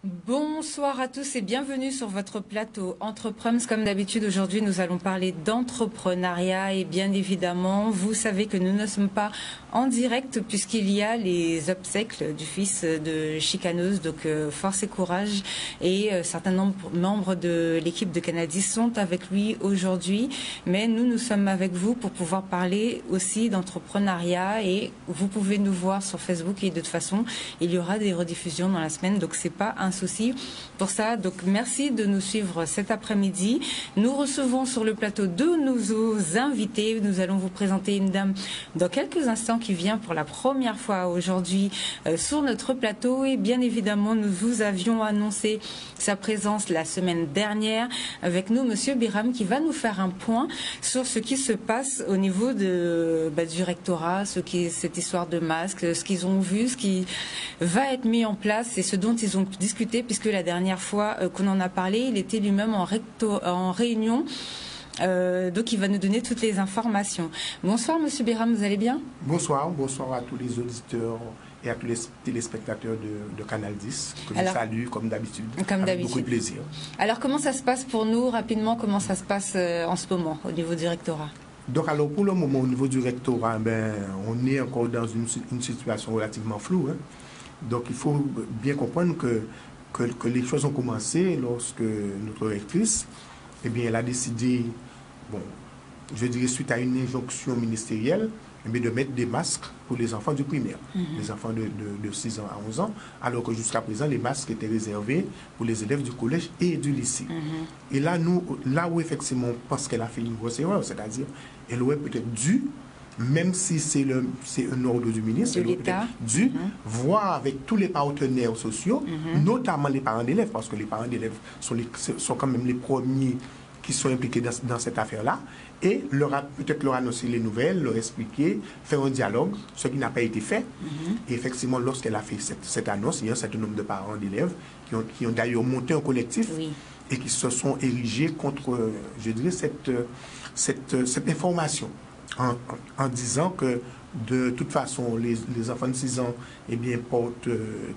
Bonsoir à tous et bienvenue sur votre plateau Entreprums. Comme d'habitude, aujourd'hui, nous allons parler d'entrepreneuriat et bien évidemment, vous savez que nous ne sommes pas en direct puisqu'il y a les obsèques du fils de Chicaneuse, donc force et courage, et certains membres de l'équipe de Canadis sont avec lui aujourd'hui, mais nous sommes avec vous pour pouvoir parler aussi d'entrepreneuriat et vous pouvez nous voir sur Facebook et de toute façon, il y aura des rediffusions dans la semaine, donc c'est pas un souci pour ça. Donc merci de nous suivre cet après-midi. Nous recevons sur le plateau deux nouveaux invités. Nous allons vous présenter une dame dans quelques instants qui vient pour la première fois aujourd'hui sur notre plateau et bien évidemment nous vous avions annoncé sa présence la semaine dernière avec nous Monsieur Biram qui va nous faire un point sur ce qui se passe au niveau de, du rectorat, cette histoire de masques, ce qu'ils ont vu, ce qui va être mis en place et ce dont ils ont discuté puisque la dernière fois qu'on en a parlé, il était lui-même en réunion. Donc il va nous donner toutes les informations. Bonsoir Monsieur Biram, vous allez bien? Bonsoir à tous les auditeurs et à tous les téléspectateurs de Canal 10, que je salue comme d'habitude, avec beaucoup de plaisir. Alors comment ça se passe pour nous, rapidement, comment ça se passe en ce moment au niveau du rectorat? Donc alors pour le moment au niveau du rectorat, on est encore dans une situation relativement floue. Donc il faut bien comprendre que les choses ont commencé lorsque notre rectrice, elle a décidé, je dirais suite à une injonction ministérielle, de mettre des masques pour les enfants du primaire, les enfants de 6 ans à 11 ans, alors que jusqu'à présent, les masques étaient réservés pour les élèves du collège et du lycée. Et là, là où effectivement, on pense qu'elle a fait une grosse erreur, c'est-à-dire, elle aurait peut-être dû, même si c'est un ordre du ministre, elle aurait peut-être dû voir avec tous les partenaires sociaux, notamment les parents d'élèves, parce que les parents d'élèves sont quand même les premiers qui sont impliqués dans cette affaire-là, et peut-être leur annoncer les nouvelles, leur expliquer, faire un dialogue, ce qui n'a pas été fait. Et effectivement, lorsqu'elle a fait cette annonce, il y a un certain nombre de parents d'élèves qui ont d'ailleurs monté un collectif et qui se sont érigés contre, je dirais, cette information, en disant que de toute façon, les enfants de 6 ans portent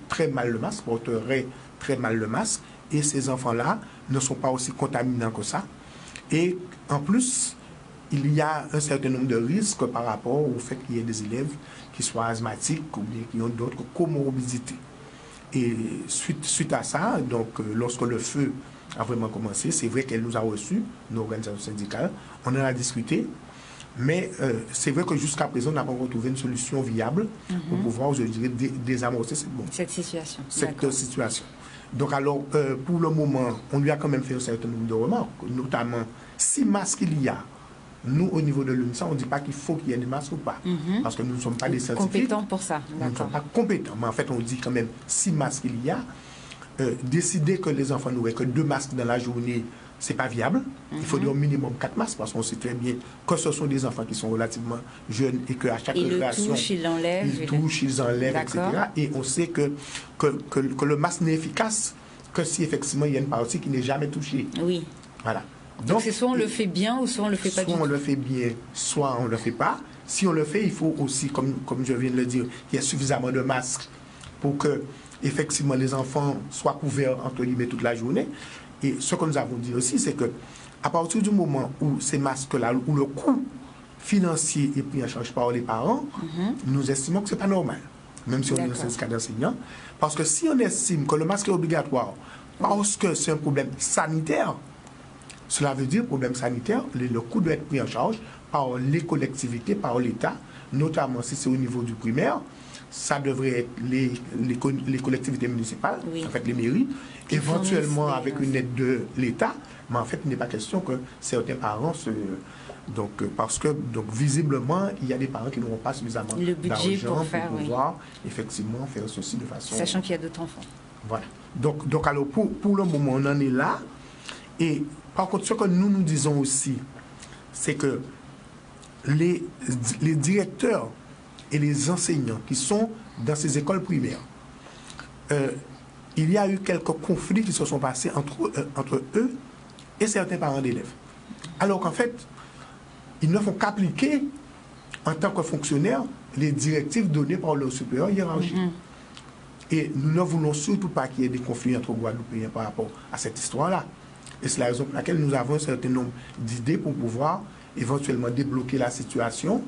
très mal le masque, porteraient très mal le masque, et ces enfants-là ne sont pas aussi contaminants que ça. Et en plus, il y a un certain nombre de risques par rapport au fait qu'il y ait des élèves qui soient asthmatiques ou bien qui ont d'autres comorbidités. Et suite à ça, donc lorsque le feu a vraiment commencé, c'est vrai qu'elle nous a reçus, nos organisations syndicales, on en a discuté, mais c'est vrai que jusqu'à présent, on n'a pas retrouvé une solution viable pour pouvoir, je dirais, désamorcer cette situation. Donc alors, pour le moment, on lui a quand même fait un certain nombre de remarques, notamment si masques il y a. Nous, au niveau de l'UNISA, on ne dit pas qu'il faut qu'il y ait des masques ou pas, parce que nous ne sommes pas des scientifiques. Compétents pour ça. Nous ne sommes pas compétents, mais en fait, on dit quand même si masques il y a. Décider que les enfants n'auraient que 2 masques dans la journée, c'est pas viable. Il faudrait au minimum 4 masques, parce qu'on sait très bien que ce sont des enfants qui sont relativement jeunes et qu'à chaque récréation, ils touchent, ils enlèvent, etc. Et on sait que le masque n'est efficace que si effectivement il y a une partie qui n'est jamais touchée. Oui. Voilà. Donc c'est soit on le fait bien ou soit on le fait pas du tout. Soit on le fait bien, soit on le fait pas. Si on le fait, il faut aussi, comme je viens de le dire, qu'il y ait suffisamment de masques pour que effectivement les enfants soient couverts entre guillemets toute la journée. Et ce que nous avons dit aussi, c'est que à partir du moment où ces masques-là, où le coût financier est pris en charge par les parents, nous estimons que c'est pas normal, même si on est un syndicat d'enseignants, parce que si on estime que le masque est obligatoire parce que c'est un problème sanitaire, cela veut dire problème sanitaire, le coût doit être pris en charge par les collectivités, par l'État, notamment si c'est au niveau du primaire. Ça devrait être les collectivités municipales, en fait les mairies, éventuellement avec une aide de l'État, mais en fait il n'est pas question que certains parents parce que visiblement il y a des parents qui n'auront pas suffisamment d'argent pour pouvoir effectivement faire ceci de façon... Sachant qu'il y a d'autres enfants. Voilà. Donc alors pour le moment on en est là, et par contre ce que nous disons aussi, c'est que les directeurs et les enseignants qui sont dans ces écoles primaires, il y a eu quelques conflits qui se sont passés entre eux et certains parents d'élèves. Alors qu'en fait, ils ne font qu'appliquer, en tant que fonctionnaires, les directives données par leur supérieur hiérarchique. Et nous ne voulons surtout pas qu'il y ait des conflits entre Guadeloupéens par rapport à cette histoire-là. Et c'est la raison pour laquelle nous avons un certain nombre d'idées pour pouvoir éventuellement débloquer la situation.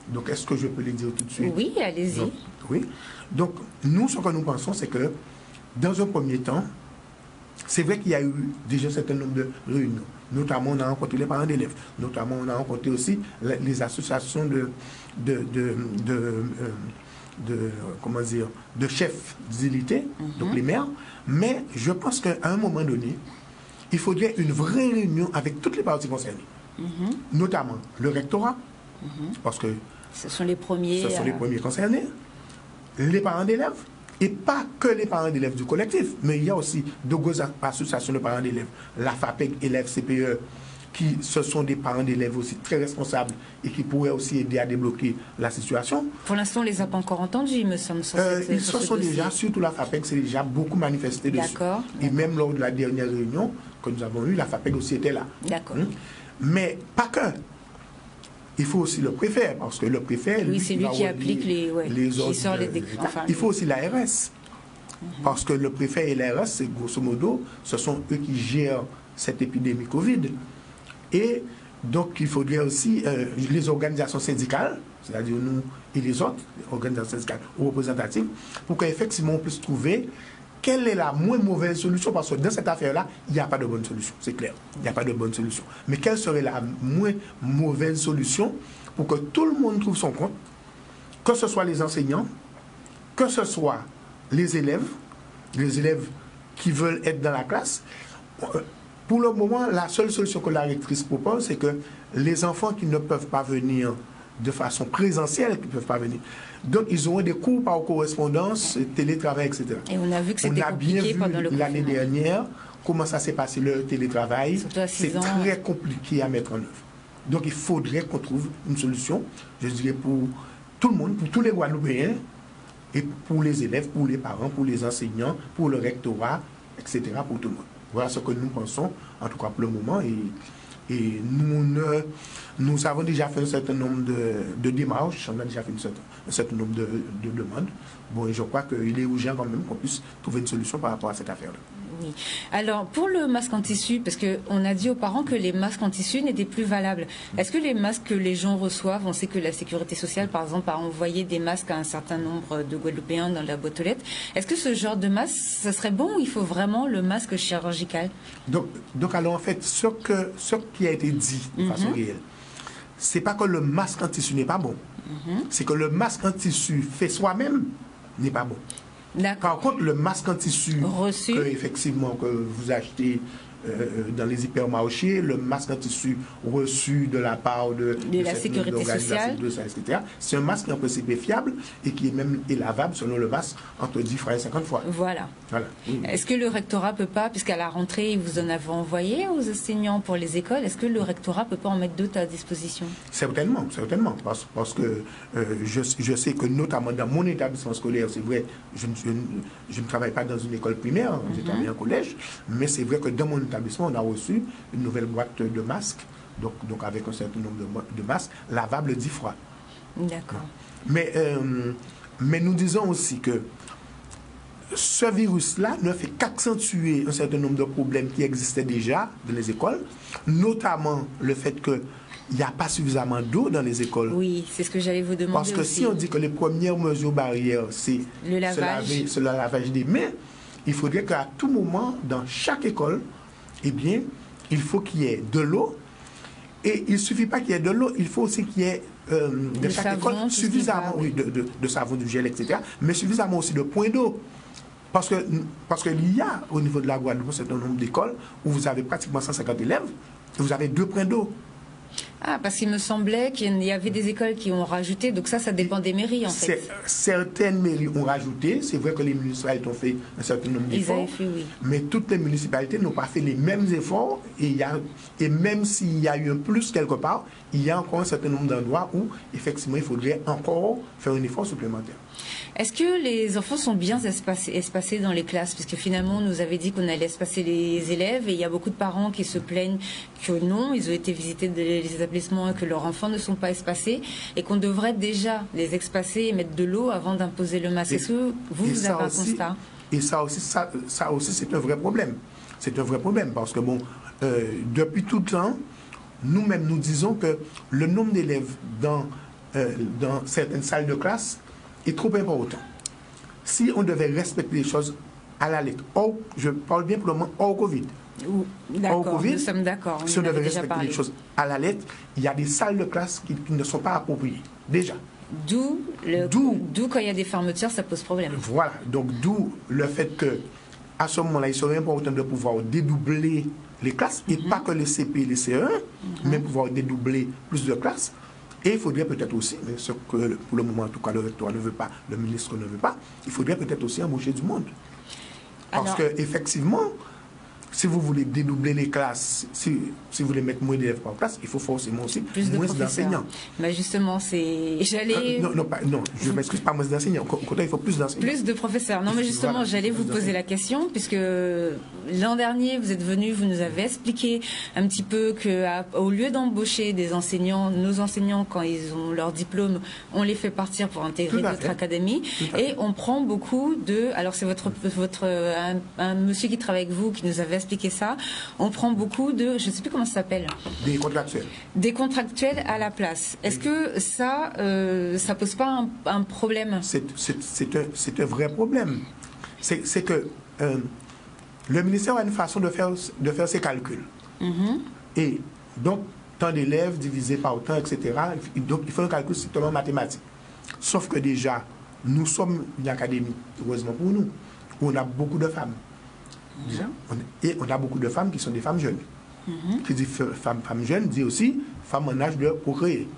Donc, est-ce que je peux les dire tout de suite? Oui, allez-y. Oui. Donc, nous, ce que nous pensons, c'est que, dans un premier temps, c'est vrai qu'il y a eu déjà un certain nombre de réunions. Notamment, on a rencontré les parents d'élèves. Notamment, on a rencontré aussi les associations comment dire, de chefs d'unité, donc les maires. Mais je pense qu'à un moment donné, il faudrait une vraie réunion avec toutes les parties concernées. Notamment le rectorat, parce que ce sont les premiers concernés, les parents d'élèves, et pas que les parents d'élèves du collectif, mais il y a aussi de grosses associations de parents d'élèves, la FAPEG et la FCPE, qui ce sont des parents d'élèves aussi très responsables et qui pourraient aussi aider à débloquer la situation. Pour l'instant, on ne les a pas encore entendus, il me semble. Ils se sont déjà, surtout la FAPEG, c'est déjà beaucoup manifesté dessus. D'accord. Et même lors de la dernière réunion que nous avons eue, la FAPEG aussi était là. D'accord. Mais pas que. Il faut aussi le préfet, parce que le préfet... Oui, c'est lui qui applique les ordres. Qui sort les il faut aussi l'ARS. Parce que le préfet et l'ARS, c'est grosso modo, ce sont eux qui gèrent cette épidémie Covid. Et donc, il faudrait aussi les organisations syndicales, c'est-à-dire nous et les autres organisations syndicales ou représentatives, pour qu'effectivement on puisse trouver quelle est la moins mauvaise solution, parce que dans cette affaire-là, il n'y a pas de bonne solution, c'est clair. Il n'y a pas de bonne solution. Mais quelle serait la moins mauvaise solution pour que tout le monde trouve son compte, que ce soit les enseignants, que ce soit les élèves qui veulent être dans la classe. Pour le moment, la seule solution que la rectrice propose, c'est que les enfants qui ne peuvent pas venir de façon présentielle, qui ne peuvent pas venir, donc ils auront des cours par correspondance, télétravail, etc. Et on a vu que c'était compliqué pendant le confinement. L'année dernière, comment ça s'est passé le télétravail. C'est très compliqué à mettre en œuvre. Donc il faudrait qu'on trouve une solution, je dirais, pour tout le monde, pour tous les Guadeloupéens, et pour les élèves, pour les parents, pour les enseignants, pour le rectorat, etc., pour tout le monde. Voilà ce que nous pensons, en tout cas pour le moment. Et nous avons déjà fait un certain nombre de démarches, on a déjà fait un certain nombre de demandes. Bon, et je crois qu'il est urgent quand même qu'on puisse trouver une solution par rapport à cette affaire-là. Oui. Alors, pour le masque en tissu, parce qu'on a dit aux parents que les masques en tissu n'étaient plus valables. Est-ce que les masques que les gens reçoivent, on sait que la sécurité sociale, par exemple, a envoyé des masques à un certain nombre de Guadeloupéens dans la boîte aux lettres. Est-ce que ce genre de masque, ça serait bon ou il faut vraiment le masque chirurgical? Donc alors, en fait, ce qui a été dit de façon réelle, c'est pas que le masque en tissu n'est pas bon. C'est que le masque en tissu fait soi-même n'est pas bon. Par contre, le masque en tissu effectivement, que vous achetez dans les hypermarchés, le masque en tissu reçu de la part de la sécurité sociale, etc., c'est un masque en principe fiable et qui est même lavable selon le masque entre 10 fois et 50 fois. Voilà. Oui. Est-ce que le rectorat peut pas, puisqu'à la rentrée, vous en avez envoyé aux enseignants pour les écoles, est-ce que le rectorat peut pas en mettre d'autres à disposition? Certainement. Parce que je sais que notamment dans mon établissement scolaire, c'est vrai, je ne travaille pas dans une école primaire, je travaille en collège, mais c'est vrai que dans mon établissement, on a reçu une nouvelle boîte de masques, donc avec un certain nombre de masques lavables 10 fois. D'accord. Mais nous disons aussi que ce virus-là ne fait qu'accentuer un certain nombre de problèmes qui existaient déjà dans les écoles, notamment le fait qu'il n'y a pas suffisamment d'eau dans les écoles. Oui, c'est ce que j'allais vous demander. Parce que aussi. Si on dit que les premières mesures barrières, c'est le lavage des mains, il faudrait qu'à tout moment, dans chaque école, eh bien, il faut qu'il y ait de l'eau. Et il ne suffit pas qu'il y ait de l'eau, il faut aussi qu'il y ait de chaque école suffisamment de savon, du gel, etc. Mais suffisamment aussi de points d'eau. Parce qu'il y a au niveau de la Guadeloupe un certain nombre d'écoles où vous avez pratiquement 150 élèves et vous avez 2 points d'eau. Ah, parce qu'il me semblait qu'il y avait des écoles qui ont rajouté, donc ça dépend des mairies en fait. Certaines mairies ont rajouté, c'est vrai que les municipalités ont fait un certain nombre d'efforts, mais toutes les municipalités n'ont pas fait les mêmes efforts et même s'il y a eu un plus quelque part, il y a encore un certain nombre d'endroits où effectivement il faudrait encore faire un effort supplémentaire. Est-ce que les enfants sont bien espacés dans les classes? Puisque finalement, on nous avait dit qu'on allait espacer les élèves et il y a beaucoup de parents qui se plaignent que non, ils ont été visités des établissements et que leurs enfants ne sont pas espacés et qu'on devrait déjà les espacer et mettre de l'eau avant d'imposer le masque. Est-ce que vous avez un constat? Et ça aussi, c'est un vrai problème. C'est un vrai problème parce que, bon, depuis tout le temps, nous-mêmes, nous disons que le nombre d'élèves dans certaines salles de classe est trop important. Si on devait respecter les choses à la lettre, je parle bien pour le moment hors Covid. D'accord, nous sommes d'accord. Si on devait respecter les choses à la lettre, il y a des salles de classe qui ne sont pas appropriées, déjà. D'où quand il y a des fermetures, ça pose problème. Voilà, donc d'où le fait que à ce moment-là, il serait important de pouvoir dédoubler les classes, et pas que les CP et les CE1, mais pouvoir dédoubler plus de classes. Et il faudrait peut-être aussi, mais ce que pour le moment en tout cas le recteur ne veut pas, le ministre ne veut pas, il faudrait peut-être aussi embaucher du monde. Parce qu'effectivement, si vous voulez dédoubler les classes, si vous voulez mettre moins d'élèves par classe, il faut forcément aussi moins d'enseignants. Mais justement, non, je m'excuse, pas moins d'enseignants. Au contraire, il faut plus d'enseignants. Plus de professeurs. Non, mais justement, voilà, j'allais vous poser la question, puisque l'an dernier, vous êtes venu, vous nous avez expliqué un petit peu qu'au lieu d'embaucher des enseignants, nos enseignants, quand ils ont leur diplôme, on les fait partir pour intégrer notre académie. Et on prend beaucoup de... Alors, c'est un monsieur qui travaille avec vous qui nous avait expliqué ça. On prend beaucoup de... Je ne sais plus comment ça s'appelle. Des contractuels. Des contractuels à la place. Est-ce que ça pose pas un problème? C'est un vrai problème. C'est que le ministère a une façon de faire ses calculs. Et donc, tant d'élèves divisé par temps, etc. Donc, il faut un calcul strictement mathématique. Sauf que déjà, nous sommes une académie, heureusement pour nous, où on a beaucoup de femmes. Et on a beaucoup de femmes qui sont des femmes jeunes. Qui dit femme jeune, dit aussi femme en âge de procréer.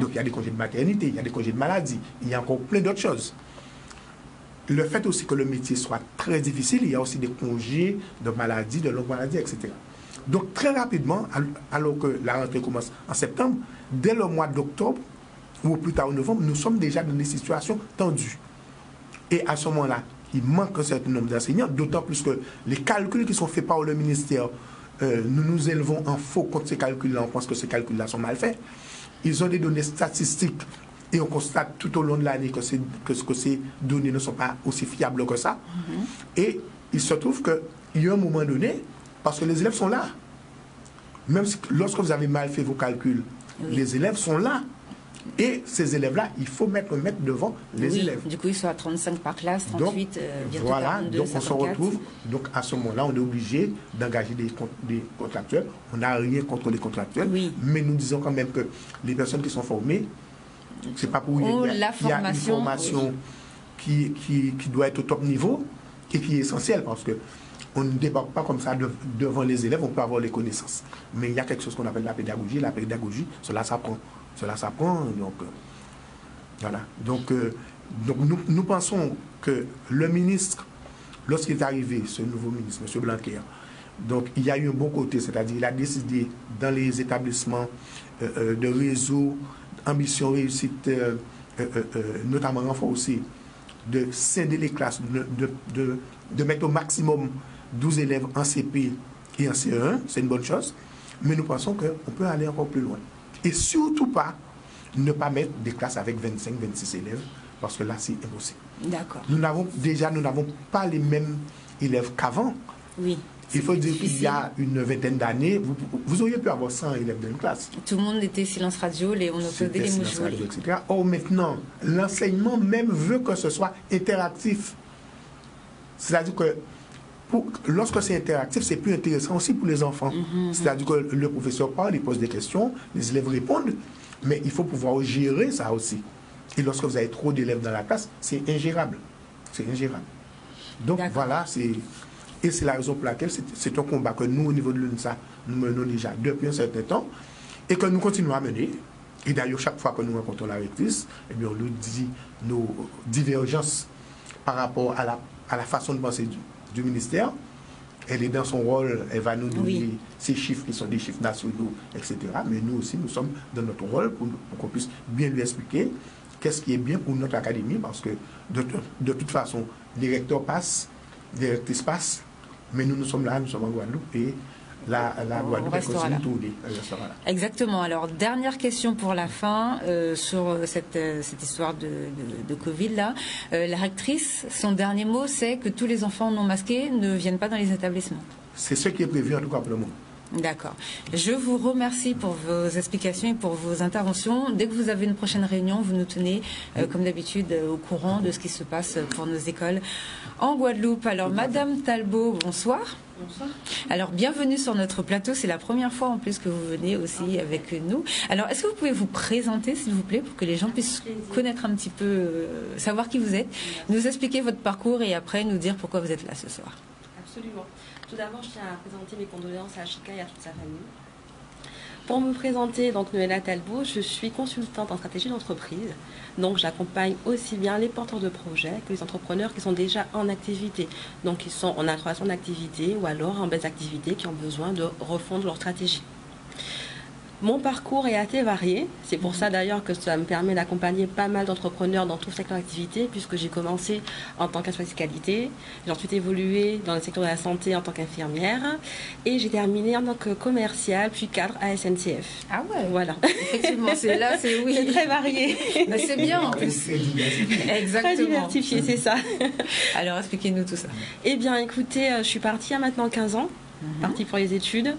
Donc il y a des congés de maternité, il y a des congés de maladie, il y a encore plein d'autres choses. Le fait aussi que le métier soit très difficile, il y a aussi des congés de maladie, de longue maladie, etc. Donc très rapidement, alors que la rentrée commence en septembre, dès le mois d'octobre, ou plus tard en novembre, nous sommes déjà dans des situations tendues. Et à ce moment-là, il manque un certain nombre d'enseignants, d'autant plus que les calculs qui sont faits par le ministère, nous nous élevons en faux contre ces calculs-là, on pense que ces calculs-là sont mal faits. Ils ont des données statistiques et on constate tout au long de l'année que ces données ne sont pas aussi fiables que ça. Et il se trouve qu'il y a un moment donné, parce que les élèves sont là, même lorsque vous avez mal fait vos calculs, les élèves sont là. Et ces élèves-là, il faut mettre devant les élèves. Du coup, ils sont à 35 par classe, 38, bientôt voilà, 42, donc 54. on se retrouve. Donc à ce moment-là, on est obligé d'engager des contractuels. On n'a rien contre les contractuels, mais nous disons quand même que les personnes qui sont formées, c'est pas pour rien. Il y a une formation qui doit être au top niveau et qui est essentielle parce que on ne débarque pas comme ça devant les élèves, on peut avoir les connaissances. Mais il y a quelque chose qu'on appelle la pédagogie. La pédagogie, cela s'apprend. Donc voilà. Donc nous pensons que le ministre, lorsqu'il est arrivé, ce nouveau ministre, M. Blanquer, donc il y a eu un bon côté, c'est-à-dire il a décidé dans les établissements de réseau, ambition, réussite, notamment renforcée, de scinder les classes, de mettre au maximum 12 élèves en CP et en CE1, c'est une bonne chose, mais nous pensons qu'on peut aller encore plus loin. Et surtout pas, ne pas mettre des classes avec 25, 26 élèves, parce que là, c'est impossible. D'accord. Nous n'avons pas les mêmes élèves qu'avant. Oui. Il faut dire qu'il y a une vingtaine d'années, vous auriez pu avoir 100 élèves dans une classe. Tout le monde était silence radio, on entendait les mots jouer. Etc. Or, maintenant, l'enseignement même veut que ce soit interactif. C'est-à-dire que lorsque c'est interactif, c'est plus intéressant aussi pour les enfants. C'est-à-dire que le professeur parle, il pose des questions, les élèves répondent, mais il faut pouvoir gérer ça aussi. Et lorsque vous avez trop d'élèves dans la classe, c'est ingérable. C'est ingérable. Donc voilà, et c'est la raison pour laquelle c'est un combat que nous, au niveau de l'UNSA, nous menons déjà depuis un certain temps et que nous continuons à mener. Et d'ailleurs, chaque fois que nous rencontrons la rectrice, eh bien, on nous dit nos divergences par rapport à la façon de penser du ministère. Elle est dans son rôle, elle va nous donner ces chiffres qui sont des chiffres nationaux, etc. Mais nous aussi, nous sommes dans notre rôle pour qu'on puisse bien lui expliquer qu'est-ce qui est bien pour notre académie, parce que de toute façon, les recteurs passent, les rectrices passent, mais nous sommes là, nous sommes en Guadeloupe, et la Guadeloupe est restaurant-là. tournée, le restaurant là. Exactement. Alors, dernière question pour la fin sur cette histoire de Covid là. La rectrice, son dernier mot, c'est que tous les enfants non masqués ne viennent pas dans les établissements. C'est ce qui est prévu en tout cas pour le moment. D'accord. Je vous remercie pour vos explications et pour vos interventions. Dès que vous avez une prochaine réunion, vous nous tenez, comme d'habitude, au courant de ce qui se passe pour nos écoles en Guadeloupe. Alors, Madame Talbot, bonsoir. Bonsoir. Alors, bienvenue sur notre plateau. C'est la première fois en plus que vous venez aussi avec nous. Alors, est-ce que vous pouvez vous présenter, s'il vous plaît, pour que les gens puissent connaître un petit peu, savoir qui vous êtes, nous expliquer votre parcours et après nous dire pourquoi vous êtes là ce soir. Absolument. Tout d'abord, je tiens à présenter mes condoléances à Chika et à toute sa famille. Pour me présenter, donc Noëlla Talbot, je suis consultante en stratégie d'entreprise. Donc, j'accompagne aussi bien les porteurs de projets que les entrepreneurs qui sont déjà en activité. Donc, ils sont en accroissement d'activité ou alors en baisse d'activité qui ont besoin de refondre leur stratégie. Mon parcours est assez varié. C'est pour ça d'ailleurs que ça me permet d'accompagner pas mal d'entrepreneurs dans tout secteur d'activité, puisque j'ai commencé en tant qu'inspectrice qualité, j'ai ensuite évolué dans le secteur de la santé en tant qu'infirmière, et j'ai terminé en tant que commerciale puis cadre à SNCF. Ah ouais. Voilà. Effectivement, c'est là, c'est oui. C'est très varié. Mais c'est bien en plus. C'est diversifié. Exactement. Très diversifié, c'est ça. Alors, expliquez-nous tout ça. Eh bien, écoutez, je suis partie il y a maintenant 15 ans, partie pour les études.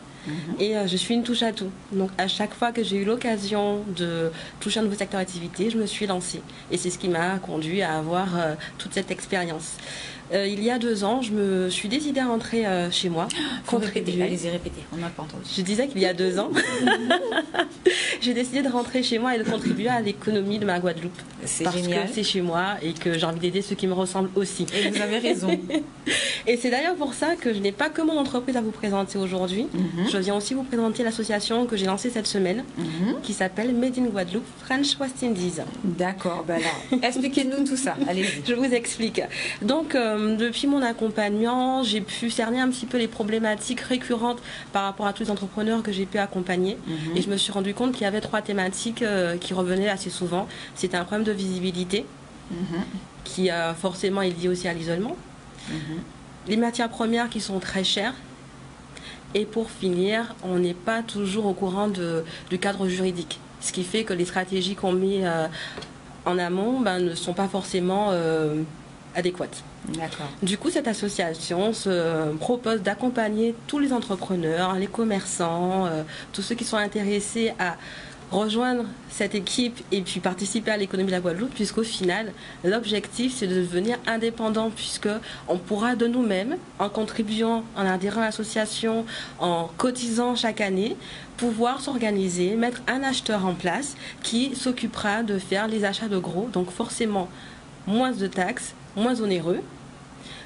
Et je suis une touche à tout. Donc à chaque fois que j'ai eu l'occasion de toucher un nouveau secteur d'activité, je me suis lancée. Et c'est ce qui m'a conduit à avoir toute cette expérience. Il y a 2 ans, je me suis décidée à rentrer chez moi. Allez-y, répétez, on n'a pas entendu. Je disais qu'il y a 2 ans, j'ai décidé de rentrer chez moi et de contribuer à l'économie de ma Guadeloupe. C'est parce génial. que c'est chez moi et que j'ai envie d'aider ceux qui me ressemblent aussi. Et vous avez raison. Et c'est d'ailleurs pour ça que je n'ai pas que mon entreprise à vous présenter aujourd'hui. Je viens aussi vous présenter l'association que j'ai lancée cette semaine, qui s'appelle Made in Guadeloupe French West Indies. D'accord, ben là, expliquez-nous tout ça. Allez-y. Je vous explique. Donc, depuis mon accompagnement, j'ai pu cerner un petit peu les problématiques récurrentes par rapport à tous les entrepreneurs que j'ai pu accompagner. Et je me suis rendu compte qu'il y avait 3 thématiques qui revenaient assez souvent. C'était un problème de visibilité, qui forcément est lié aussi à l'isolement. Les matières premières qui sont très chères. Et pour finir, on n'est pas toujours au courant du cadre juridique. Ce qui fait que les stratégies qu'on met en amont ne sont pas forcément adéquates. D'accord. Du coup, cette association se propose d'accompagner tous les entrepreneurs, les commerçants, tous ceux qui sont intéressés à rejoindre cette équipe et puis participer à l'économie de la Guadeloupe, puisqu'au final, l'objectif, c'est de devenir indépendant, puisqu'on pourra de nous-mêmes, en contribuant, en adhérant à l'association, en cotisant chaque année, pouvoir s'organiser, mettre un acheteur en place qui s'occupera de faire les achats de gros, donc forcément moins de taxes, moins onéreux,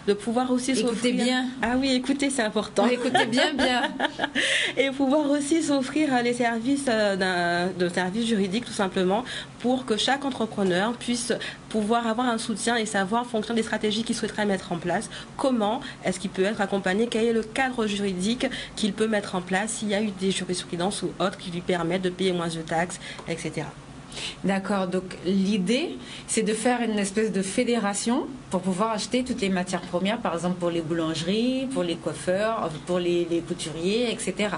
de pouvoir aussi Écoutez bien. Ah oui, écoutez, c'est important. Écoutez bien, bien. Et pouvoir aussi s'offrir les services de services juridiques, tout simplement, pour que chaque entrepreneur puisse pouvoir avoir un soutien et savoir, en fonction des stratégies qu'il souhaiterait mettre en place, comment est-ce qu'il peut être accompagné, quel est le cadre juridique qu'il peut mettre en place, s'il y a eu des jurisprudences ou autres qui lui permettent de payer moins de taxes, etc. D'accord, donc l'idée, c'est de faire une espèce de fédération pour pouvoir acheter toutes les matières premières, par exemple pour les boulangeries, pour les coiffeurs, pour les couturiers, etc.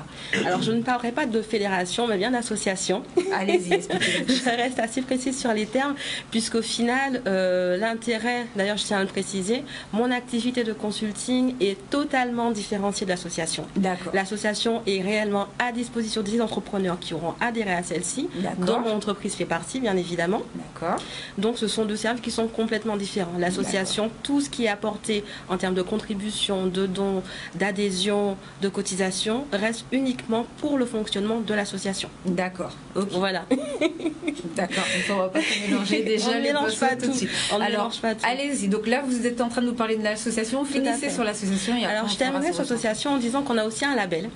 Alors, je ne parlerai pas de fédération, mais bien d'association. Allez-y, expliquez-nous. Je reste assez précise sur les termes, puisqu'au final, l'intérêt, d'ailleurs je tiens à le préciser, mon activité de consulting est totalement différenciée de l'association. D'accord. L'association est réellement à disposition des entrepreneurs qui auront adhéré à celle-ci, dont mon entreprise fait partie, bien évidemment. D'accord. Donc ce sont 2 services qui sont complètement différents. L'association, tout ce qui est apporté en termes de contribution, de dons, d'adhésion, de cotisation, reste uniquement pour le fonctionnement de l'association. D'accord. Okay. Voilà. D'accord. Donc on ne va pas se mélanger déjà. On ne mélange pas tout. Alors, allez-y. Donc là, vous êtes en train de nous parler de l'association. Finissez sur l'association. Alors, je terminerai sur l'association en disant qu'on a aussi un label.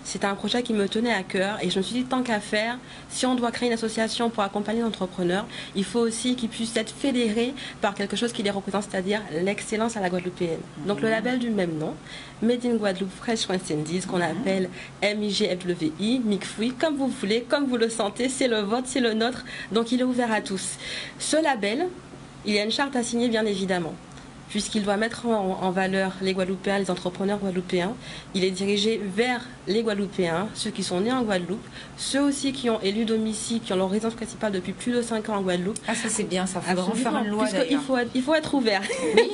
C'était un projet qui me tenait à cœur et je me suis dit, tant qu'à faire, si on doit créer une association pour accompagner les entrepreneurs, il faut aussi qu'ils puissent être fédérés par quelque chose qui les représente, c'est-à-dire l'excellence à la guadeloupéenne. Donc le label du même nom, Made in Guadeloupe Fresh West Indies, qu'on appelle MIGFWI, MIGFWI, comme vous voulez, comme vous le sentez, c'est le vôtre, c'est le nôtre, donc il est ouvert à tous. Ce label, il y a une charte à signer bien évidemment. puisqu'il doit mettre en valeur les Guadeloupéens, les entrepreneurs guadeloupéens. Il est dirigé vers les Guadeloupéens, ceux qui sont nés en Guadeloupe, ceux aussi qui ont élu domicile, qui ont leur résidence principale depuis plus de 5 ans en Guadeloupe. Ah, ça c'est bien, ça faut vraiment faire une loi d'ailleurs. Il faut être ouvert. Oui.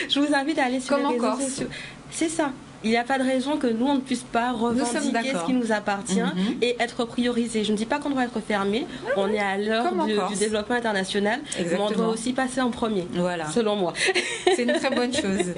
Je vous invite à aller sur les réseaux sociaux. C'est ça. Il n'y a pas de raison que nous, on ne puisse pas revendiquer ce qui nous appartient et être priorisé. Je ne dis pas qu'on doit être fermé. On est à l'heure du développement international. Mais on doit aussi passer en premier, selon moi. C'est une très bonne chose.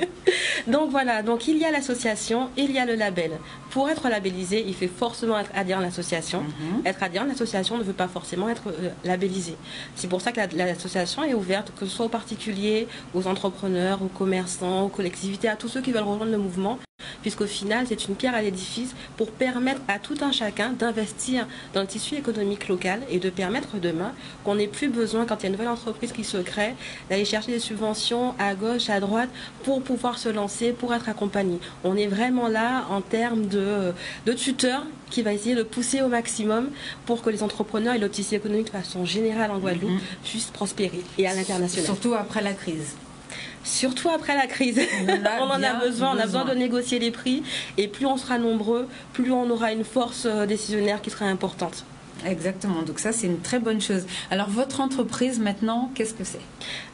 Donc voilà, donc il y a l'association, il y a le label. Pour être labellisé, il faut forcément être adhérent à l'association. Être adhérent à l'association ne veut pas forcément être labellisé. C'est pour ça que l'association est ouverte, que ce soit aux particuliers, aux entrepreneurs, aux commerçants, aux collectivités, à tous ceux qui veulent rejoindre le mouvement. Puisqu'au final, c'est une pierre à l'édifice pour permettre à tout un chacun d'investir dans le tissu économique local et de permettre demain qu'on n'ait plus besoin, quand il y a une nouvelle entreprise qui se crée, d'aller chercher des subventions à gauche, à droite, pour pouvoir se lancer, pour être accompagné. On est vraiment là en termes de tuteur qui va essayer de pousser au maximum pour que les entrepreneurs et le tissu économique de façon générale en Guadeloupe puissent prospérer et à l'international. Surtout après la crise. Surtout après la crise, on en a besoin, on a besoin de négocier les prix et plus on sera nombreux, plus on aura une force décisionnaire qui sera importante. Exactement, donc ça c'est une très bonne chose. Alors votre entreprise maintenant, qu'est-ce que c'est?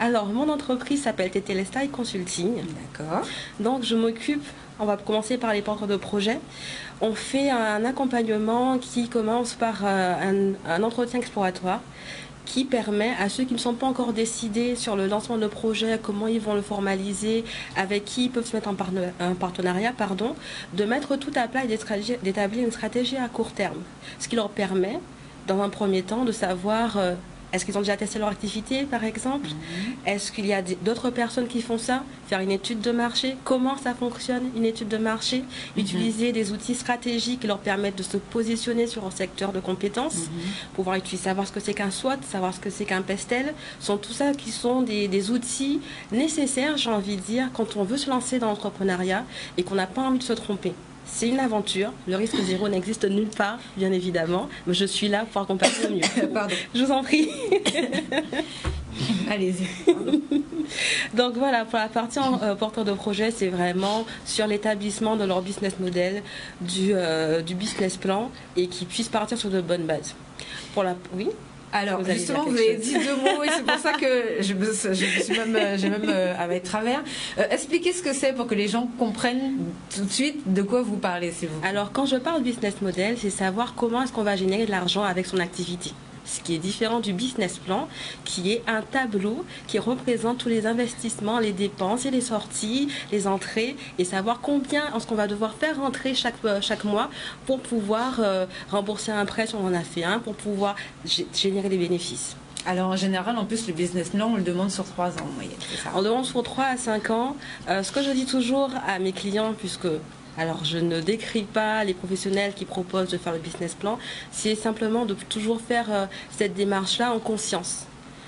Alors mon entreprise s'appelle Tetelestai Consulting. D'accord. Donc je m'occupe, on va commencer par les porteurs de projets. On fait un accompagnement qui commence par un entretien exploratoire qui permet à ceux qui ne sont pas encore décidés sur le lancement de projet, comment ils vont le formaliser, avec qui ils peuvent se mettre en partenariat, de mettre tout à plat et d'établir une stratégie à court terme. Ce qui leur permet, dans un premier temps, de savoir est-ce qu'ils ont déjà testé leur activité, par exemple? Est-ce qu'il y a d'autres personnes qui font ça? Faire une étude de marché, comment ça fonctionne, une étude de marché, utiliser des outils stratégiques qui leur permettent de se positionner sur un secteur de compétences, pouvoir utiliser, savoir ce que c'est qu'un SWOT, savoir ce que c'est qu'un PESTEL, sont tout ça qui sont des outils nécessaires, j'ai envie de dire, quand on veut se lancer dans l'entrepreneuriat et qu'on n'a pas envie de se tromper. C'est une aventure, le risque zéro n'existe nulle part, bien évidemment, mais je suis là pour accompagner au mieux. Pardon. Je vous en prie. Allez-y. Donc voilà, pour la partie porteur de projet, c'est vraiment sur l'établissement de leur business model, du business plan, et qu'ils puissent partir sur de bonnes bases. Oui. Alors, justement, vous avez dit 2 mots et c'est pour ça que j'ai même avec travers. Expliquez ce que c'est pour que les gens comprennent tout de suite de quoi vous parlez, s'il vous plaît. Alors, quand je parle business model, c'est savoir comment est-ce qu'on va générer de l'argent avec son activité. Ce qui est différent du business plan, qui est un tableau qui représente tous les investissements, les dépenses et les sorties, les entrées, et savoir combien est-ce qu'on va devoir faire rentrer chaque mois pour pouvoir rembourser un prêt si on en a fait un, pour pouvoir générer des bénéfices. Alors en général, en plus, le business plan, on le demande sur 3 ans en moyenne, c'est ça? On demande sur 3 à 5 ans. Ce que je dis toujours à mes clients, puisque... Alors, je ne décris pas les professionnels qui proposent de faire le business plan, c'est simplement de toujours faire cette démarche-là en conscience.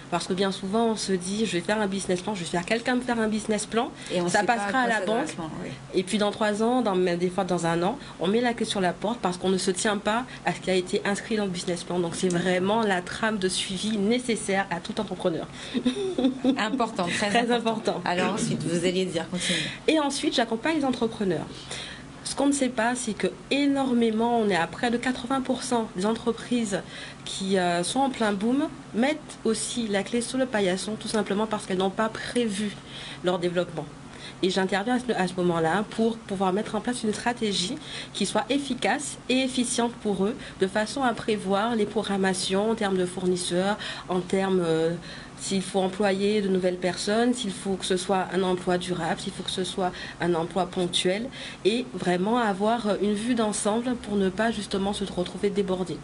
Parce que bien souvent, on se dit, je vais faire un business plan, je vais faire quelqu'un me faire un business plan, et ça passera à la banque. Oui. Et puis dans 3 ans, des fois dans 1 an, on met la clé sur la porte parce qu'on ne se tient pas à ce qui a été inscrit dans le business plan. Donc c'est vraiment la trame de suivi nécessaire à tout entrepreneur. Important, très important. Alors ensuite, vous alliez dire, continuez. Et ensuite, j'accompagne les entrepreneurs. Ce qu'on ne sait pas, c'est que énormément, on est à près de 80% des entreprises qui sont en plein boom, mettent aussi la clé sur le paillasson, tout simplement parce qu'elles n'ont pas prévu leur développement. Et j'interviens à ce moment-là pour pouvoir mettre en place une stratégie qui soit efficace et efficiente pour eux, de façon à prévoir les programmations en termes de fournisseurs, en termes... s'il faut employer de nouvelles personnes, s'il faut que ce soit un emploi durable, s'il faut que ce soit un emploi ponctuel, et vraiment avoir une vue d'ensemble pour ne pas justement se retrouver débordé.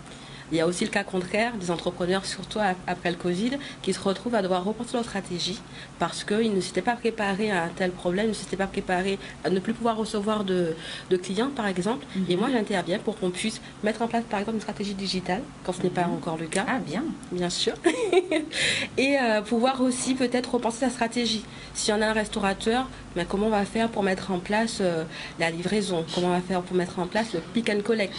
Il y a aussi le cas contraire des entrepreneurs, surtout après le Covid, qui se retrouvent à devoir repenser leur stratégie parce qu'ils ne s'étaient pas préparés à un tel problème, ne s'étaient pas préparés à ne plus pouvoir recevoir de clients, par exemple. Et moi, j'interviens pour qu'on puisse mettre en place, par exemple, une stratégie digitale, quand ce n'est pas encore le cas. Ah, bien. Bien sûr. Et pouvoir aussi peut-être repenser sa stratégie. Si on a un restaurateur, mais comment on va faire pour mettre en place la livraison? Comment on va faire pour mettre en place le pick and collect?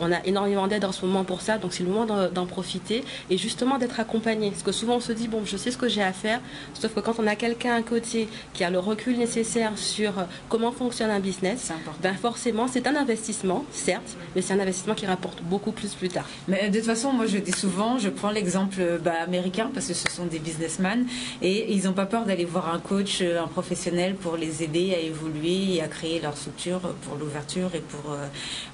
On a énormément d'aide en ce moment pour ça. là, donc c'est le moment d'en profiter et justement d'être accompagné. Parce que souvent on se dit, bon, je sais ce que j'ai à faire, sauf que quand on a quelqu'un à côté qui a le recul nécessaire sur comment fonctionne un business, ben forcément c'est un investissement, certes, mais c'est un investissement qui rapporte beaucoup plus tard. Mais de toute façon, moi je dis souvent, je prends l'exemple américain parce que ce sont des businessmen et ils n'ont pas peur d'aller voir un coach, un professionnel pour les aider à évoluer et à créer leur structure pour l'ouverture et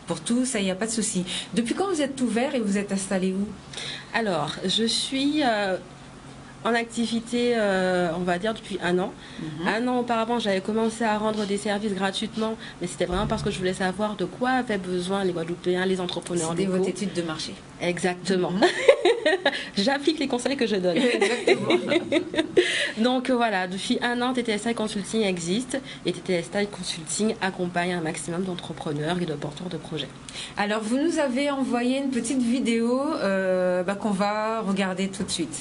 pour tout, ça, il n'y a pas de souci. Depuis quand vous êtes ouvert et vous êtes installé où? Alors, je suis en activité, on va dire, depuis 1 an. Un an auparavant, j'avais commencé à rendre des services gratuitement, mais c'était vraiment parce que je voulais savoir de quoi avaient besoin les Guadeloupéens, les entrepreneurs. C'était votre étude de marché. Exactement. J'applique les conseils que je donne. Exactement. Donc voilà, depuis 1 an, TTSI Consulting existe et TTSI Consulting accompagne un maximum d'entrepreneurs et de porteurs de projets. Alors, vous nous avez envoyé une petite vidéo qu'on va regarder tout de suite.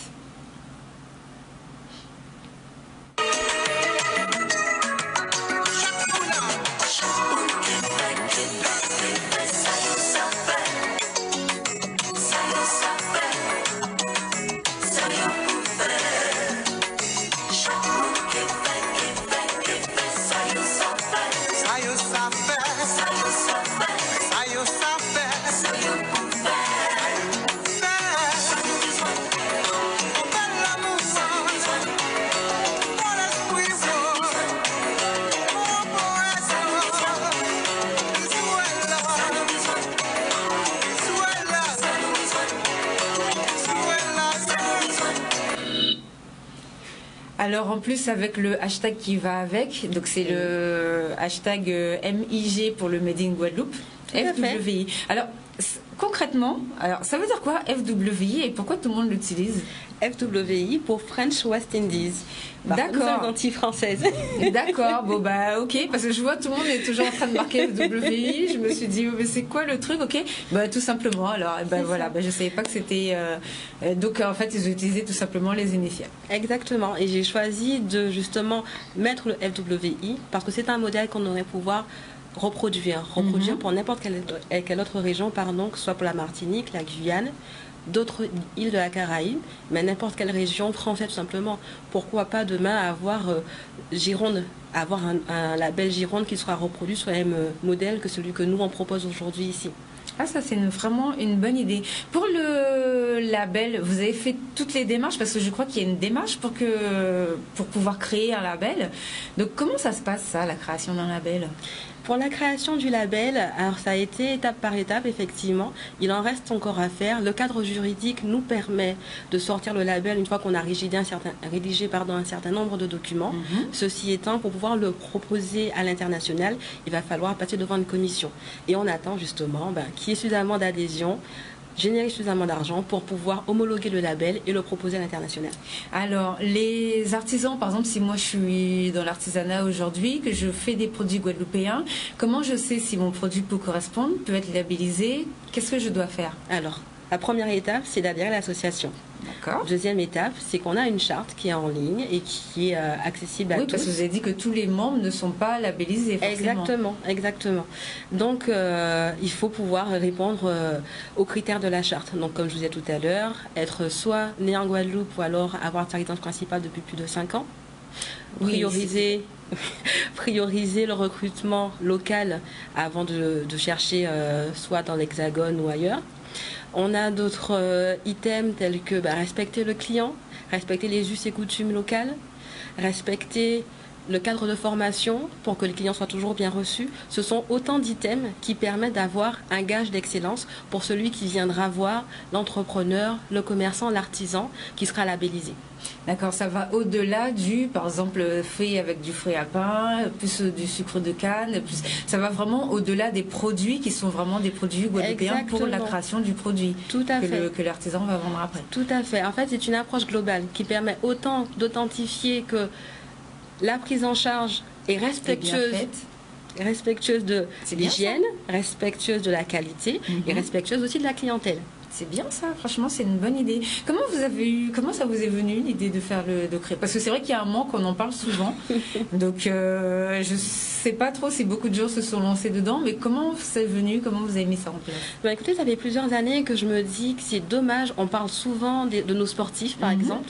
Alors en plus avec le hashtag qui va avec, donc c'est le hashtag MIG pour le Made in Guadeloupe, FWI. Alors concrètement, ça veut dire quoi FWI et pourquoi tout le monde l'utilise? FWI pour French West Indies. D'accord. Anti-française. D'accord, bon bah ok, parce que je vois tout le monde est toujours en train de marquer FWI, je me suis dit mais c'est quoi le truc, ok? Bah tout simplement, alors voilà, je savais pas que c'était... donc en fait ils utilisaient tout simplement les initiales. Exactement, et j'ai choisi de justement mettre le FWI parce que c'est un modèle qu'on aurait pouvoir reproduire pour n'importe quelle autre région, que ce soit pour la Martinique, la Guyane, d'autres îles de la Caraïbe, mais n'importe quelle région française tout simplement. Pourquoi pas demain avoir Gironde, avoir un label Gironde qui sera reproduit sur le même modèle que celui que nous on propose aujourd'hui ici. Ah, ça c'est vraiment une bonne idée. Pour le label, vous avez fait toutes les démarches parce que je crois qu'il y a une démarche pour pouvoir créer un label. Donc comment ça se passe ça, la création d'un label? Pour la création du label, alors ça a été étape par étape, effectivement. Il en reste encore à faire. Le cadre juridique nous permet de sortir le label une fois qu'on a rédigé un certain nombre de documents. Ceci étant, pour pouvoir le proposer à l'international, il va falloir passer devant une commission. Et on attend justement qu'il y ait suffisamment d'adhésion, générer suffisamment d'argent pour pouvoir homologuer le label et le proposer à l'international. Alors, les artisans, par exemple, si moi je suis dans l'artisanat aujourd'hui, que je fais des produits guadeloupéens, comment je sais si mon produit peut correspondre, peut être labellisé? Qu'est-ce que je dois faire? Alors, la première étape, c'est d'adhérer à l'association. D'accord. Deuxième étape, c'est qu'on a une charte qui est en ligne et qui est accessible à tous. Oui, parce que vous avez dit que tous les membres ne sont pas labellisés, forcément. Exactement. Donc, il faut pouvoir répondre aux critères de la charte. Donc, comme je vous disais tout à l'heure, être soit né en Guadeloupe ou alors avoir sa résidence principale depuis plus de 5 ans. Prioriser le recrutement local avant de chercher soit dans l'Hexagone ou ailleurs. On a d'autres items tels que respecter le client, respecter les us et coutumes locales, respecter le cadre de formation pour que les clients soient toujours bien reçus. Ce sont autant d'items qui permettent d'avoir un gage d'excellence pour celui qui viendra voir l'entrepreneur, le commerçant, l'artisan qui sera labellisé. D'accord, ça va au-delà par exemple, fait avec du fruit à pain, plus du sucre de canne, ça va vraiment au-delà des produits qui sont vraiment des produits guadeloupéens pour la création du produit que l'artisan va vendre après. Tout à fait. En fait, c'est une approche globale qui permet autant d'authentifier que la prise en charge est respectueuse de l'hygiène, respectueuse de la qualité et respectueuse aussi de la clientèle. C'est bien ça, franchement, c'est une bonne idée. Comment ça vous est venu l'idée de créer? Parce que c'est vrai qu'il y a un manque, on en parle souvent. Donc, sais pas trop si beaucoup de gens se sont lancés dedans, mais comment c'est venu, comment vous avez mis ça en place? Écoutez, ça fait plusieurs années que je me dis que c'est dommage. On parle souvent de nos sportifs, par exemple.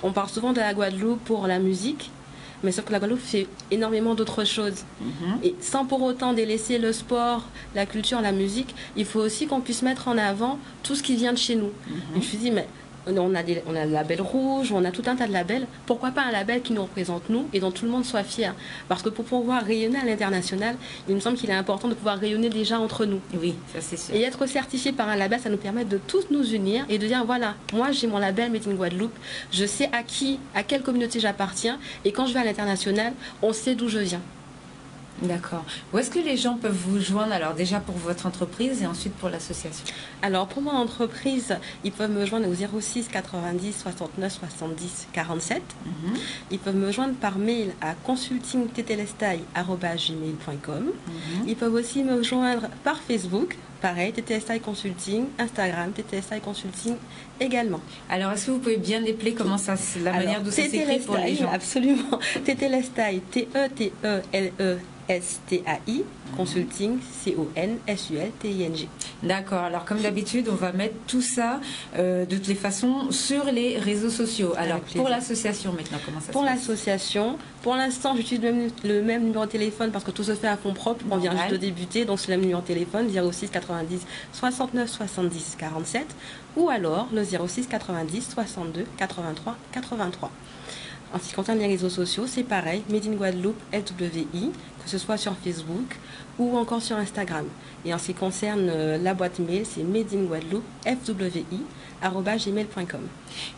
On parle souvent de la Guadeloupe pour la musique. Mais sauf que la Guadeloupe fait énormément d'autres choses. Et sans pour autant délaisser le sport, la culture, la musique, il faut aussi qu'on puisse mettre en avant tout ce qui vient de chez nous. Et je me suis dit, mais on a le label rouge, on a tout un tas de labels. Pourquoi pas un label qui nous représente nous et dont tout le monde soit fier? Parce que pour pouvoir rayonner à l'international, il me semble qu'il est important de pouvoir rayonner déjà entre nous. Oui, ça c'est sûr. Et être certifié par un label, ça nous permet de tous nous unir et de dire voilà, moi j'ai mon label Made in Guadeloupe, je sais à quelle communauté j'appartiens et quand je vais à l'international, on sait d'où je viens. D'accord. Où est-ce que les gens peuvent vous joindre, alors déjà pour votre entreprise et ensuite pour l'association? Alors pour mon entreprise, ils peuvent me joindre au 06 90 69 70 47. Ils peuvent me joindre par mail à consultingttlestai@gmail.com. Ils peuvent aussi me joindre par Facebook, pareil, TTSI Consulting, Instagram, TTSI Consulting également. Alors est-ce que vous pouvez bien épeler comment ça, la manière dont ça s'écrit pour les gens? Absolument. TTLestai, TETELESTAI, Consulting, CONSULTING. D'accord, alors comme d'habitude, on va mettre tout ça de toutes les façons sur les réseaux sociaux. Alors pour l'association maintenant, comment ça se passe? Pour l'association, pour l'instant, j'utilise le même numéro de téléphone parce que tout se fait à fond propre. On vient juste de débuter, donc c'est le même numéro de téléphone, 06 90 69 70 47, ou alors le 06 90 62 83 83. En ce qui concerne les réseaux sociaux, c'est pareil, Made in Guadeloupe, FWI, que ce soit sur Facebook ou encore sur Instagram. Et en ce qui concerne la boîte mail, c'est Made in Guadeloupe, FWI@gmail.com.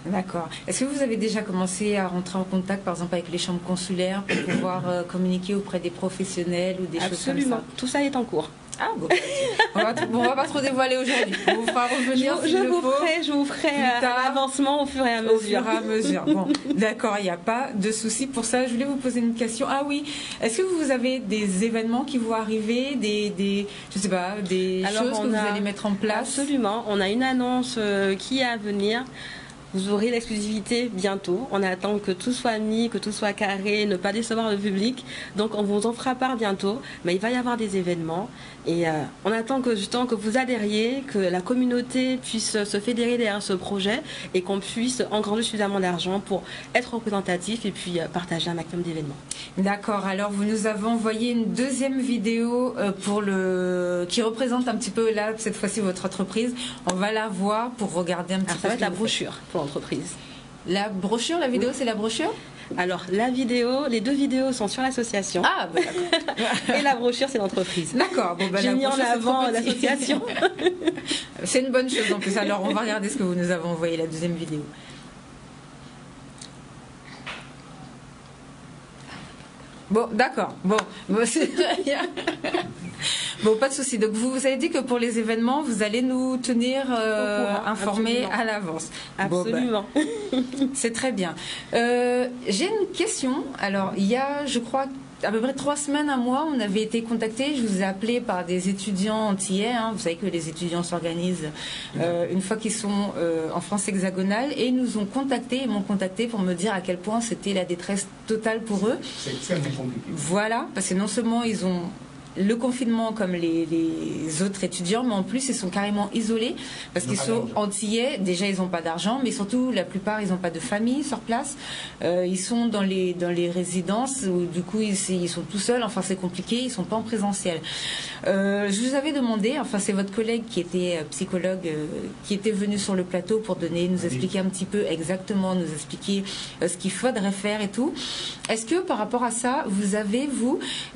D'accord. Est-ce que vous avez déjà commencé à rentrer en contact, par exemple, avec les chambres consulaires pour pouvoir communiquer auprès des professionnels ou des choses comme ça? Tout ça est en cours. Ah bon, on va pas trop dévoiler aujourd'hui. On vous fera revenir je vous ferai l'avancement au fur et à mesure. Au fur et à mesure. Bon, d'accord, il n'y a pas de souci pour ça. Je voulais vous poser une question. Ah oui, est-ce que vous avez des événements qui vont arriver, je sais pas, des choses que vous allez mettre en place? Absolument. On a une annonce qui est à venir. Vous aurez l'exclusivité bientôt. On attend que tout soit mis, que tout soit carré, ne pas décevoir le public. Donc on vous en fera part bientôt. Mais il va y avoir des événements. Et on attend justement que vous adhériez, que la communauté puisse se fédérer derrière ce projet et qu'on puisse engranger suffisamment d'argent pour être représentatif et puis partager un maximum d'événements. D'accord. Alors vous nous avez envoyé une deuxième vidéo qui représente un petit peu là, cette fois-ci, votre entreprise. On va la voir pour regarder un petit peu. Ça va être la brochure pour l'entreprise. La brochure, la vidéo, c'est la brochure? Alors, les deux vidéos sont sur l'association. Ah, bah, d'accord. Et la brochure, c'est l'entreprise. D'accord. Bon, bah, j'ai mis en avant l'association. C'est une bonne chose en plus. Alors, on va regarder ce que vous nous avez envoyé, la deuxième vidéo. Bon, d'accord. Bon c'est très bien. Bon, pas de souci. Donc, vous avez dit que pour les événements, vous allez nous tenir informés à l'avance. Absolument. Bon, c'est très bien. J'ai une question. Alors, il y a, je crois, à peu près 3 semaines, un mois, on avait été contacté. Je vous ai appelé par des étudiants antillais. Vous savez que les étudiants s'organisent une fois qu'ils sont en France hexagonale, et ils nous ont contacté, m'ont contacté pour me dire à quel point c'était la détresse totale pour eux. C'est extrêmement compliqué. Voilà, parce que non seulement ils ont le confinement comme les autres étudiants, mais en plus ils sont carrément isolés parce qu'ils sont antillais. Déjà ils n'ont pas d'argent, mais surtout la plupart ils n'ont pas de famille sur place. Ils sont dans les résidences où du coup ils sont tout seuls. Enfin c'est compliqué, ils sont pas en présentiel. Je vous avais demandé, enfin c'est votre collègue qui était psychologue qui était venu sur le plateau pour nous expliquer un petit peu exactement, nous expliquer ce qu'il faudrait faire et tout. Est-ce que par rapport à ça, vous avez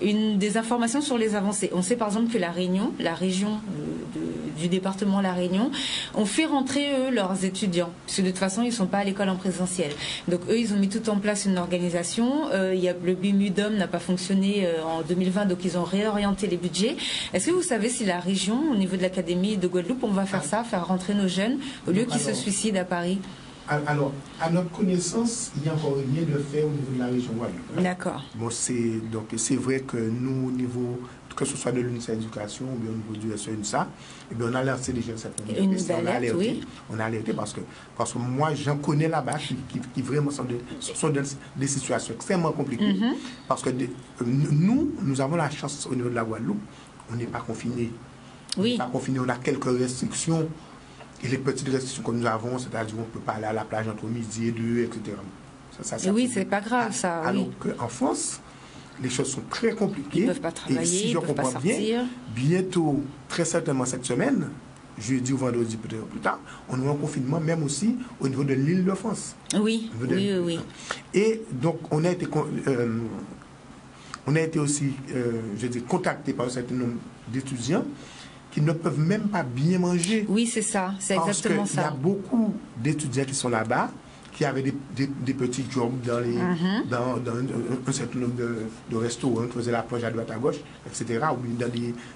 des informations sur les avancées? On sait par exemple que la région du département La Réunion ont fait rentrer eux leurs étudiants, parce que de toute façon ils ne sont pas à l'école en présentiel. Donc eux ils ont mis tout en place une organisation. Le BIMUDOM n'a pas fonctionné en 2020, donc ils ont réorienté les budgets. Est-ce que vous savez si la région, au niveau de l'académie de Guadeloupe, on va faire ça, faire rentrer nos jeunes au lieu qu'ils se suicident à Paris? Alors, à notre connaissance, il n'y a encore rien de fait au niveau de la région Guadeloupe. D'accord. Bon, c'est vrai que nous, au niveau que ce soit de l'UNICEF Éducation ou bien au niveau du SEUNSA, et bien on a lancé déjà un certain nombre Une de pistes. On a alerté parce que moi, j'en connais là-bas qui vraiment sont des situations extrêmement compliquées. Parce que nous avons la chance au niveau de la Guadeloupe, on n'est pas confinés. On n'est pas confinés, on a quelques restrictions. Et les petites restrictions que nous avons, c'est-à-dire qu'on ne peut pas aller à la plage entre midi et 2, etc. Oui, c'est pas grave ça. Alors qu'en France, les choses sont très compliquées. Ils ne peuvent pas travailler, et si je comprends bien, bientôt, très certainement cette semaine, jeudi ou vendredi peut-être plus tard, on aura un confinement même aussi au niveau de l'Île-de-France. Oui. Et donc, on a été aussi, contacté par un certain nombre d'étudiants qui ne peuvent même pas bien manger. Oui, c'est ça, c'est exactement ça. Il y a beaucoup d'étudiants qui sont là-bas, qui avaient des petits jobs dans un certain nombre de restaurants, qui faisaient la plonge à droite à gauche, etc., ou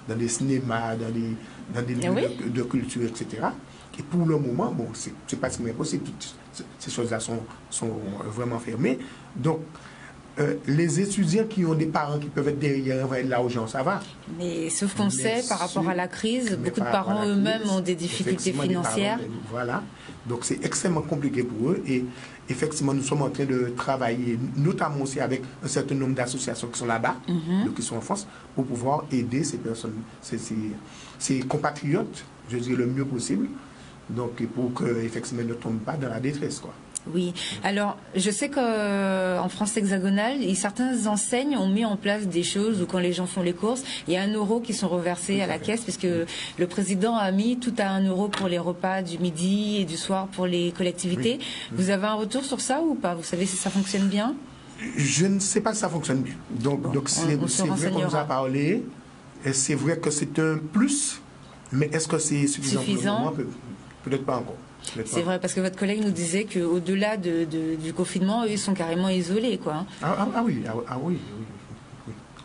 dans des cinémas, dans des lieux de culture, etc. Et pour le moment, bon, c'est pratiquement impossible. Toutes ces choses-là sont vraiment fermées. Donc, les étudiants qui ont des parents qui peuvent être derrière de l'argent, ça va. Mais sauf qu'on sait, par rapport à la crise, beaucoup de parents eux-mêmes ont des difficultés financières. Voilà. Donc c'est extrêmement compliqué pour eux. Et effectivement, nous sommes en train de travailler, notamment aussi avec un certain nombre d'associations qui sont là-bas, qui sont en France, pour pouvoir aider ces personnes, ces compatriotes, je dirais, le mieux possible. Donc pour qu'effectivement, ils ne tombent pas dans la détresse, quoi. Oui, alors je sais qu'en France hexagonale, certaines enseignes ont mis en place des choses où quand les gens font les courses, il y a 1 euro qui sont reversés à la caisse puisque le président a mis tout à 1 euro pour les repas du midi et du soir pour les collectivités. Vous avez un retour sur ça ou pas? Vous savez si ça fonctionne bien? Je ne sais pas si ça fonctionne bien. Donc c'est vrai qu'on nous a parlé, et c'est vrai que c'est un plus, mais est-ce que c'est suffisant? Peut-être pas encore. C'est vrai, parce que votre collègue nous disait qu'au-delà du confinement, eux, ils sont carrément isolés, quoi. Oui.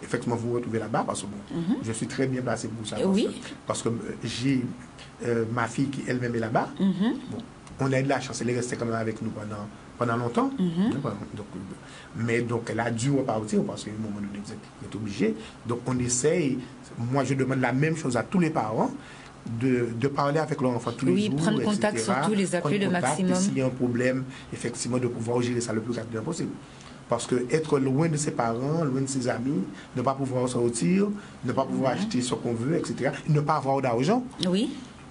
Effectivement, vous vous retrouvez là-bas, parce que je suis très bien placé pour ça. Parce que j'ai ma fille qui elle-même est là-bas. Bon, on a eu de la chance, elle est restée quand même avec nous pendant longtemps. Mais donc, elle a dû repartir, parce qu'à un moment donné, elle est obligée. Donc, on essaye. Moi, je demande la même chose à tous les parents. De parler avec leur enfant tous les jours, prendre contact, surtout les appeler le maximum. S'il y a un problème, effectivement, de pouvoir gérer ça le plus rapidement possible. Parce que être loin de ses parents, loin de ses amis, ne pas pouvoir sortir, ne pas pouvoir acheter ce qu'on veut, etc., ne pas avoir d'argent. Oui.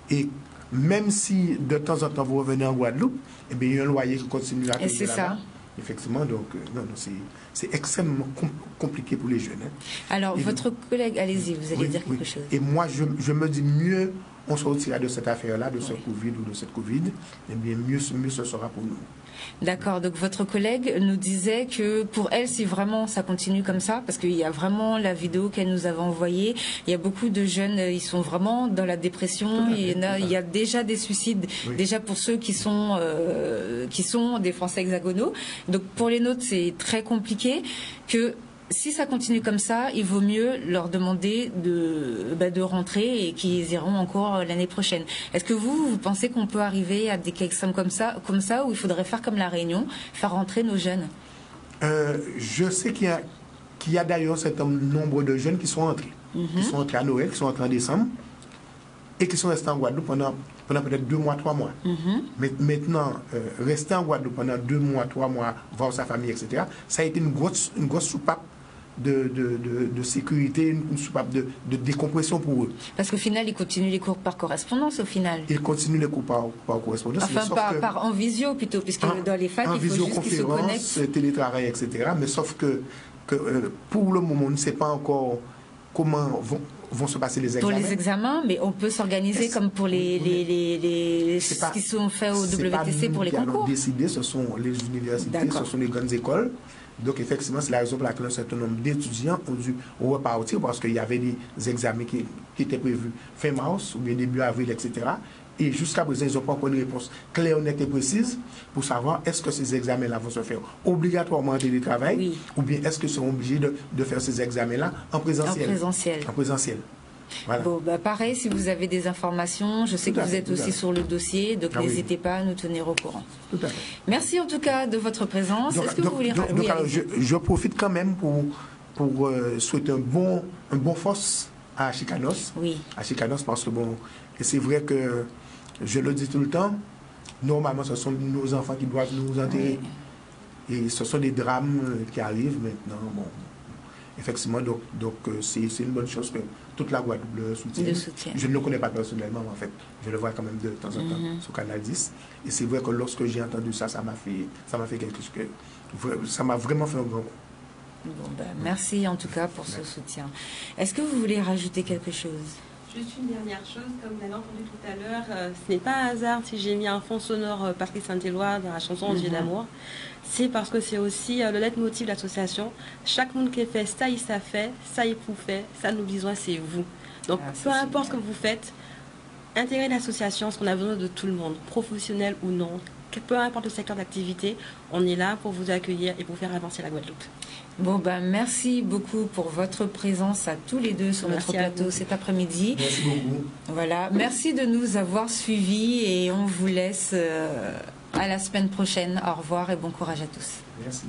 Et même si de temps en temps vous revenez en Guadeloupe, eh bien, il y a un loyer qui continue à payer là-bas. Ça. Effectivement, donc, c'est extrêmement compliqué pour les jeunes. Alors, votre collègue, allez-y, vous allez dire quelque chose. Et moi, je me dis mieux on sortira de cette affaire-là, de ce Covid ou de cette Covid, eh bien, mieux ce sera pour nous. D'accord, donc votre collègue nous disait que pour elle, si vraiment ça continue comme ça, parce qu'il y a vraiment la vidéo qu'elle nous avait envoyée, il y a beaucoup de jeunes, ils sont vraiment dans la dépression, il y a déjà des suicides, déjà pour ceux qui sont des Français hexagonaux. Donc pour les nôtres, c'est très compliqué que... Si ça continue comme ça, il vaut mieux leur demander de rentrer et qu'ils iront encore l'année prochaine. Est-ce que vous pensez qu'on peut arriver à des cas extrêmes comme ça, où il faudrait faire comme la Réunion, faire rentrer nos jeunes? Je sais qu'il y a d'ailleurs un certain nombre de jeunes qui sont entrés. Qui sont entrés à Noël, qui sont entrés en décembre et qui sont restés en Guadeloupe pendant peut-être 2 mois, 3 mois. Mais maintenant, rester en Guadeloupe pendant 2 mois, 3 mois, voir sa famille, etc., ça a été une grosse soupape de sécurité, une soupape de décompression pour eux. Parce qu'au final, ils continuent les cours par correspondance, au final. Ils continuent les cours par correspondance. Enfin, en visio plutôt, puisque dans les facs, il faut juste qu'ils se connectent. Télétravail, etc. Mais sauf que pour le moment, on ne sait pas encore comment vont se passer les examens. Pour les examens, mais on peut s'organiser comme pour ce qui sont faits au WTC pour les concours. Décider, ce sont les universités, ce sont les grandes écoles. Donc, effectivement, c'est la raison pour laquelle un certain nombre d'étudiants ont dû repartir parce qu'il y avait des examens qui étaient prévus fin mars ou bien début avril, etc. Et jusqu'à présent, ils n'ont pas encore une réponse claire, nette et précise pour savoir est-ce que ces examens-là vont se faire obligatoirement en télétravail ou bien est-ce qu'ils seront obligés de faire ces examens-là en présentiel. En présentiel. Voilà. Bon, parei, si vous avez des informations, je sais que vous êtes aussi sur le dossier, donc n'hésitez pas à nous tenir au courant. Tout à fait. Merci en tout cas de votre présence. Est-ce que vous voulez... alors, je profite quand même pour souhaiter un bon force à Chicanos. Oui. À Chicanos, parce que bon, et c'est vrai que, je le dis tout le temps, normalement, ce sont nos enfants qui doivent nous enterrer. Oui. Et ce sont des drames qui arrivent maintenant. Bon, effectivement, donc c'est une bonne chose que toute la Guadeloupe le soutienne. Je ne le connais pas personnellement, mais en fait, je le vois quand même de temps en temps sur Canal 10. Et c'est vrai que lorsque j'ai entendu ça, ça m'a fait quelque chose que ça m'a vraiment fait un grand coup. Bon, ben, merci en tout cas pour ce soutien. Est-ce que vous voulez rajouter quelque chose? Juste une dernière chose, comme vous avez entendu tout à l'heure, ce n'est pas un hasard si j'ai mis un fond sonore Patrick Saint-Éloi dans la chanson Aux yeux d'amour. C'est parce que c'est aussi le leitmotiv de l'association. Chaque monde qui fait, ça y fait, ça y pour fait, ça nous besoin, c'est vous. Donc peu importe ce que vous faites, intégrez l'association, parce qu'on a besoin de tout le monde, professionnel ou non. Peu importe le secteur d'activité, on est là pour vous accueillir et pour faire avancer la Guadeloupe. Bon, ben, merci beaucoup pour votre présence à tous les deux sur notre plateau cet après-midi. Merci beaucoup. Voilà, merci de nous avoir suivis et on vous laisse à la semaine prochaine. Au revoir et bon courage à tous. Merci.